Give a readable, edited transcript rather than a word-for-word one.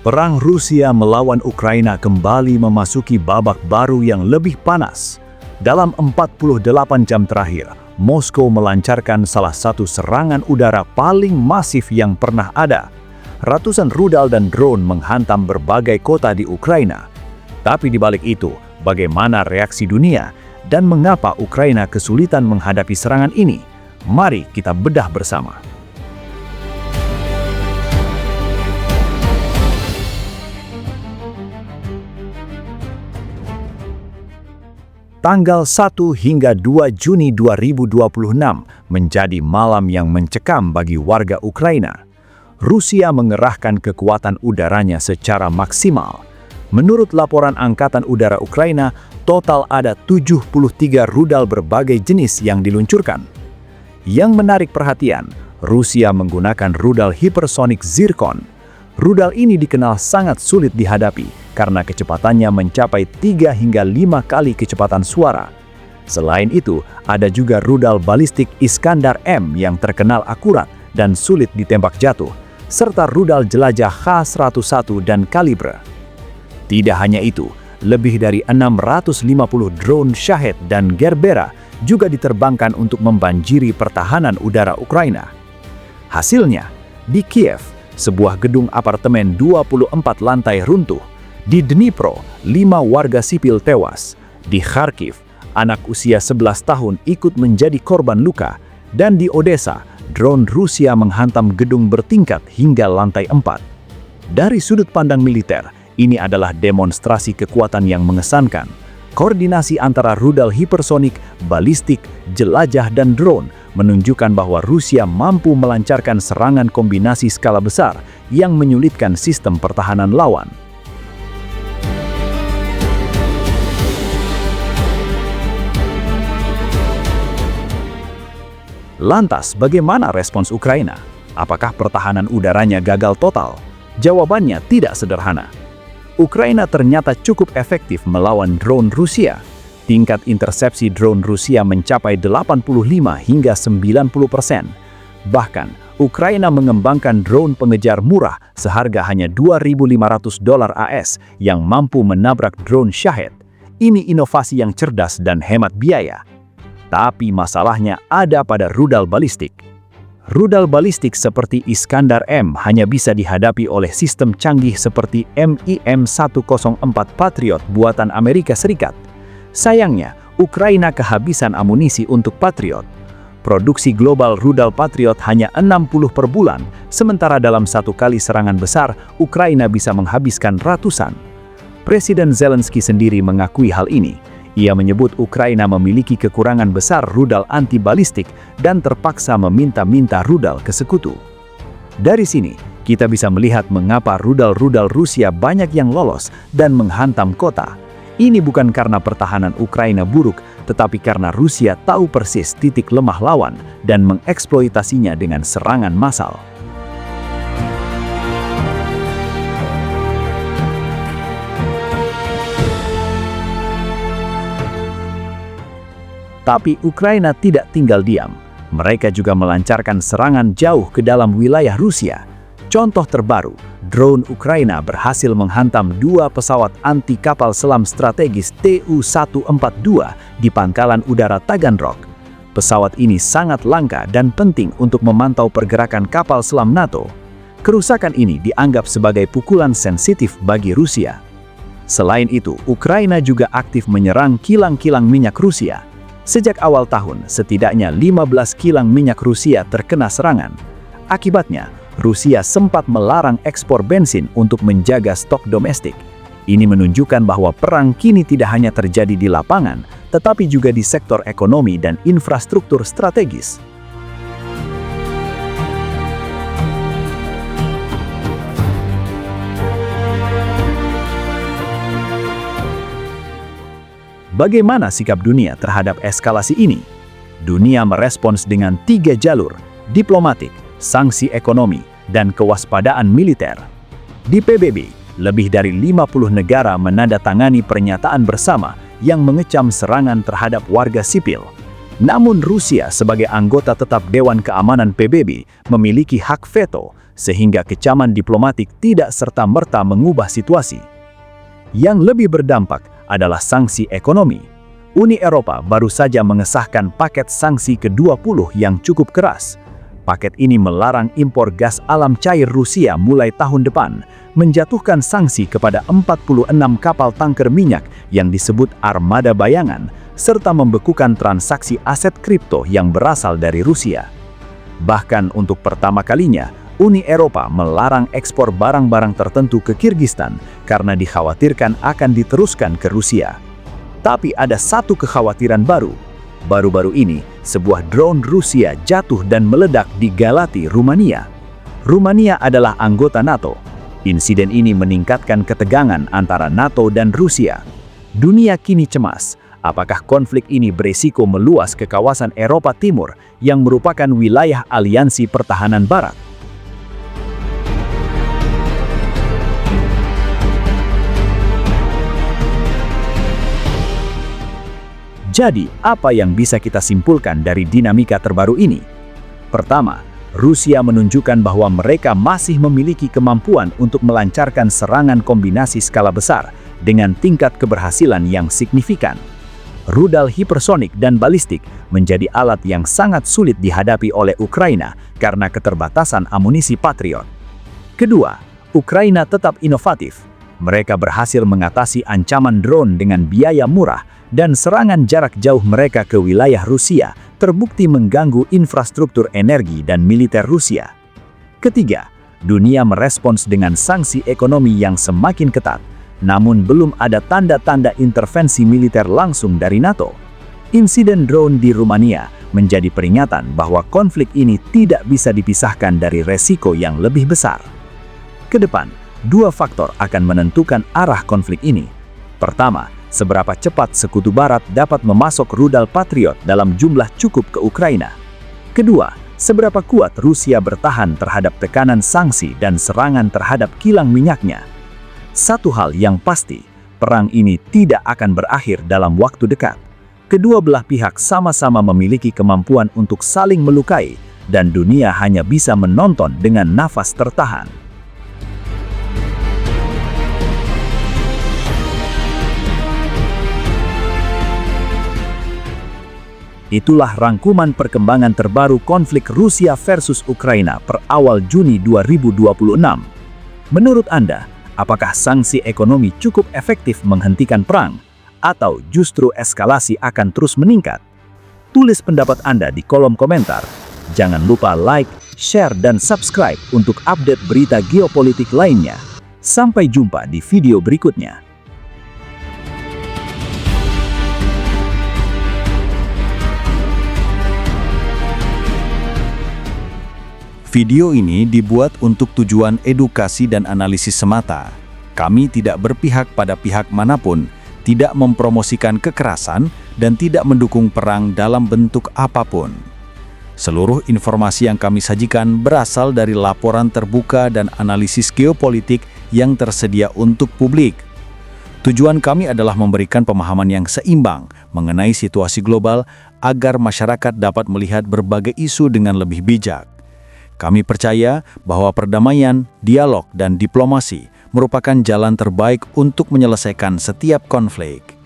Perang Rusia melawan Ukraina kembali memasuki babak baru yang lebih panas. Dalam 48 jam terakhir, Moskow melancarkan salah satu serangan udara paling masif yang pernah ada. Ratusan rudal dan drone menghantam berbagai kota di Ukraina. Tapi di balik itu, bagaimana reaksi dunia dan mengapa Ukraina kesulitan menghadapi serangan ini? Mari kita bedah bersama. Tanggal 1 hingga 2 Juni 2026 menjadi malam yang mencekam bagi warga Ukraina. Rusia mengerahkan kekuatan udaranya secara maksimal. Menurut laporan Angkatan Udara Ukraina, total ada 73 rudal berbagai jenis yang diluncurkan. Yang menarik perhatian, Rusia menggunakan rudal hipersonik Zircon. Rudal ini dikenal sangat sulit dihadapi karena kecepatannya mencapai 3 hingga 5 kali kecepatan suara. Selain itu, ada juga rudal balistik Iskandar-M yang terkenal akurat dan sulit ditembak jatuh, serta rudal jelajah H-101 dan kaliber. Tidak hanya itu, lebih dari 650 drone Shahed dan Gerbera juga diterbangkan untuk membanjiri pertahanan udara Ukraina. Hasilnya, di Kiev, sebuah gedung apartemen 24 lantai runtuh. Di Dnipro, 5 warga sipil tewas. Di Kharkiv, anak usia 11 tahun ikut menjadi korban luka. Dan di Odessa, drone Rusia menghantam gedung bertingkat hingga lantai 4. Dari sudut pandang militer, ini adalah demonstrasi kekuatan yang mengesankan. Koordinasi antara rudal hipersonik, balistik, jelajah, dan drone menunjukkan bahwa Rusia mampu melancarkan serangan kombinasi skala besar yang menyulitkan sistem pertahanan lawan. Lantas, bagaimana respons Ukraina? Apakah pertahanan udaranya gagal total? Jawabannya tidak sederhana. Ukraina ternyata cukup efektif melawan drone Rusia. Tingkat intersepsi drone Rusia mencapai 85 hingga 90%. Bahkan, Ukraina mengembangkan drone pengejar murah seharga hanya $2.500 AS yang mampu menabrak drone Shahed. Ini inovasi yang cerdas dan hemat biaya. Tapi masalahnya ada pada rudal balistik. Rudal balistik seperti Iskandar-M hanya bisa dihadapi oleh sistem canggih seperti MIM-104 Patriot buatan Amerika Serikat. Sayangnya, Ukraina kehabisan amunisi untuk Patriot. Produksi global rudal Patriot hanya 60 per bulan, sementara dalam satu kali serangan besar, Ukraina bisa menghabiskan ratusan. Presiden Zelensky sendiri mengakui hal ini. Ia menyebut Ukraina memiliki kekurangan besar rudal anti-balistik dan terpaksa meminta-minta rudal ke sekutu. Dari sini, kita bisa melihat mengapa rudal-rudal Rusia banyak yang lolos dan menghantam kota. Ini bukan karena pertahanan Ukraina buruk, tetapi karena Rusia tahu persis titik lemah lawan dan mengeksploitasinya dengan serangan massal. Tapi Ukraina tidak tinggal diam. Mereka juga melancarkan serangan jauh ke dalam wilayah Rusia. Contoh terbaru, drone Ukraina berhasil menghantam 2 pesawat anti kapal selam strategis Tu-142 di pangkalan udara Taganrog. Pesawat ini sangat langka dan penting untuk memantau pergerakan kapal selam NATO. Kerusakan ini dianggap sebagai pukulan sensitif bagi Rusia. Selain itu, Ukraina juga aktif menyerang kilang-kilang minyak Rusia. Sejak awal tahun, setidaknya 15 kilang minyak Rusia terkena serangan. Akibatnya, Rusia sempat melarang ekspor bensin untuk menjaga stok domestik. Ini menunjukkan bahwa perang kini tidak hanya terjadi di lapangan, tetapi juga di sektor ekonomi dan infrastruktur strategis. Bagaimana sikap dunia terhadap eskalasi ini? Dunia merespons dengan 3 jalur: diplomatik, sanksi ekonomi, dan kewaspadaan militer. Di PBB, lebih dari 50 negara menandatangani pernyataan bersama yang mengecam serangan terhadap warga sipil. Namun Rusia sebagai anggota tetap Dewan Keamanan PBB memiliki hak veto, sehingga kecaman diplomatik tidak serta-merta mengubah situasi. Yang lebih berdampak adalah sanksi ekonomi. Uni Eropa baru saja mengesahkan paket sanksi ke-20 yang cukup keras. Paket ini melarang impor gas alam cair Rusia mulai tahun depan, menjatuhkan sanksi kepada 46 kapal tanker minyak yang disebut armada bayangan, serta membekukan transaksi aset kripto yang berasal dari Rusia. Bahkan untuk pertama kalinya, Uni Eropa melarang ekspor barang-barang tertentu ke Kirgistan karena dikhawatirkan akan diteruskan ke Rusia. Tapi ada satu kekhawatiran baru. Baru-baru ini, sebuah drone Rusia jatuh dan meledak di Galati, Rumania. Rumania adalah anggota NATO. Insiden ini meningkatkan ketegangan antara NATO dan Rusia. Dunia kini cemas. Apakah konflik ini beresiko meluas ke kawasan Eropa Timur yang merupakan wilayah aliansi pertahanan Barat? Jadi, apa yang bisa kita simpulkan dari dinamika terbaru ini? Pertama, Rusia menunjukkan bahwa mereka masih memiliki kemampuan untuk melancarkan serangan kombinasi skala besar dengan tingkat keberhasilan yang signifikan. Rudal hipersonik dan balistik menjadi alat yang sangat sulit dihadapi oleh Ukraina karena keterbatasan amunisi Patriot. Kedua, Ukraina tetap inovatif. Mereka berhasil mengatasi ancaman drone dengan biaya murah, dan serangan jarak jauh mereka ke wilayah Rusia terbukti mengganggu infrastruktur energi dan militer Rusia. Ketiga, dunia merespons dengan sanksi ekonomi yang semakin ketat, namun belum ada tanda-tanda intervensi militer langsung dari NATO. Insiden drone di Rumania menjadi peringatan bahwa konflik ini tidak bisa dipisahkan dari resiko yang lebih besar. Kedepan, dua faktor akan menentukan arah konflik ini. Pertama, seberapa cepat Sekutu Barat dapat memasok rudal Patriot dalam jumlah cukup ke Ukraina. Kedua, seberapa kuat Rusia bertahan terhadap tekanan sanksi dan serangan terhadap kilang minyaknya. Satu hal yang pasti, perang ini tidak akan berakhir dalam waktu dekat. Kedua belah pihak sama-sama memiliki kemampuan untuk saling melukai, dan dunia hanya bisa menonton dengan nafas tertahan. Itulah rangkuman perkembangan terbaru konflik Rusia versus Ukraina per awal Juni 2026. Menurut Anda, apakah sanksi ekonomi cukup efektif menghentikan perang, atau justru eskalasi akan terus meningkat? Tulis pendapat Anda di kolom komentar. Jangan lupa like, share, dan subscribe untuk update berita geopolitik lainnya. Sampai jumpa di video berikutnya. Video ini dibuat untuk tujuan edukasi dan analisis semata. Kami tidak berpihak pada pihak manapun, tidak mempromosikan kekerasan, dan tidak mendukung perang dalam bentuk apapun. Seluruh informasi yang kami sajikan berasal dari laporan terbuka dan analisis geopolitik yang tersedia untuk publik. Tujuan kami adalah memberikan pemahaman yang seimbang mengenai situasi global agar masyarakat dapat melihat berbagai isu dengan lebih bijak. Kami percaya bahwa perdamaian, dialog, dan diplomasi merupakan jalan terbaik untuk menyelesaikan setiap konflik.